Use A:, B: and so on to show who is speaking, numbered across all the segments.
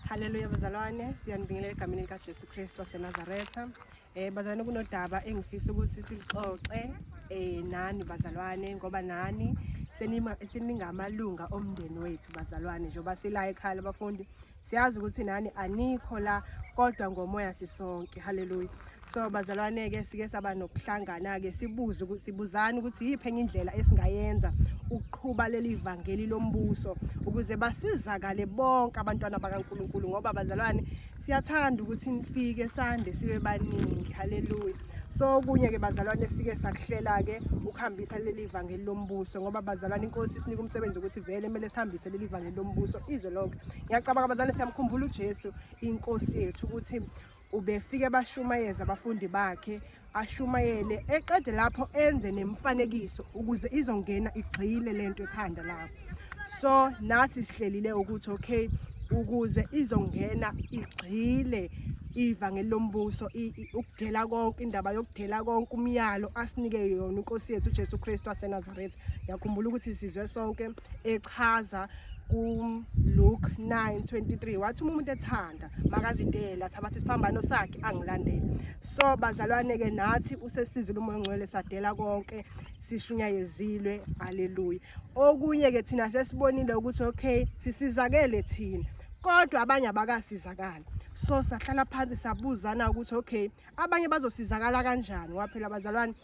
A: Haleluya bazalwane, siyanibingelela egameni lika Jesu Kristu waseNazaretha. Bazalwane, kunodaba engifisa ukuthi silixoxe nani bazalwane, ngoba nani seningamalunga omndeni wethu bazalwane. Njengoba sila ekhaya labafundi, siyazi ukuthi nani anikho la, kodwa ngomoya sisonke. Haleluya. So bazalwane ke sike saba nokuhlangana ke sibuzana ukuthi yiphi enye indlela esingayenza ukuqhuba leli ivangeli lombuso ukuze basizakale bonke abantwana bakaNkulunkulu, ngoba bazalwane siyathanda ukuthi nifike sande sibe baningi. Haleluya. So kunye ke bazalwane sike sakuhlela ke ukuhambisa leli ivangeli lombuso, ngoba bazalwane inkosi sinika umsebenzi ukuthi vele kumele sihambise leli ivangeli lombuso izwe lonke. Ngiyacabanga bazalwane siyamkhumbula uJesu inkosi yethu ukuthi ubefike bashumayeza abafundi bakhe, ashumayele eqede lapho enze nemfanekiso ukuze izongena igxile lento ekhanda lapho. So nathi sihlelile ukuthi okay, ukuze izongena igxile ivangeli lombuso, ukudela konke, indaba yokudela konke, umyalo asinike yona inkosi yethu uJesu Kristu waseNazaretha. Ngiyakhumbula ukuthi sizwe sonke echaza kuLuke 9:23 wathi umuntu ethanda makazidele athabathe isiphambano sakhe angilandele. So bazalwane ke nathi usesizile umoya ongcwele sadela konke, sishunyayezilwe. Haleluya. Okunye ke thina sesibonile ukuthi okay, sisizakele thina, kodwa abanye abakasizakala. So sahlala phansi sabuzana ukuthi okay, abanye bazosizakala kanjani, ngoba phela bazalwane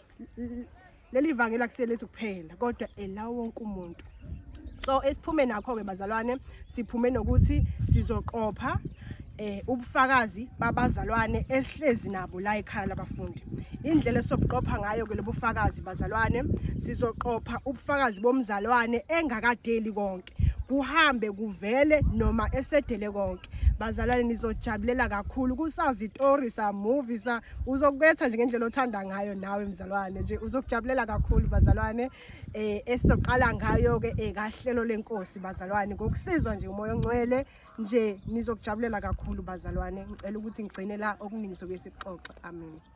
A: leli ivangeli akuselethu kuphela kodwa elawo wonke umuntu. So esiphume nakho ke bazalwane, siphume nokuthi sizoqopha ubufakazi babazalwane esihlezi nabo la ekhaya labafundi. Indlela esobuqopha ngayo ke lobufakazi bazalwane, sizoqopha ubufakazi bomzalwane engakadeli konke, kuhambe kuvele noma esedele konke. Bazalwane nizojabulela kakhulu, kusazi istory sa movie sa uzokubetha nje ngendlela othanda ngayo nawe mzalwane, nje uzokujabulela kakhulu bazalwane. Esizoqala ngayo ke kahlelo lenkosi bazalwane, ngokusizwa nje umoya ongcwele nje nizokujabulela kakhulu bazalwane. Ngicela ukuthi ngigcine la okuningi sokuye sixoxe. Amen.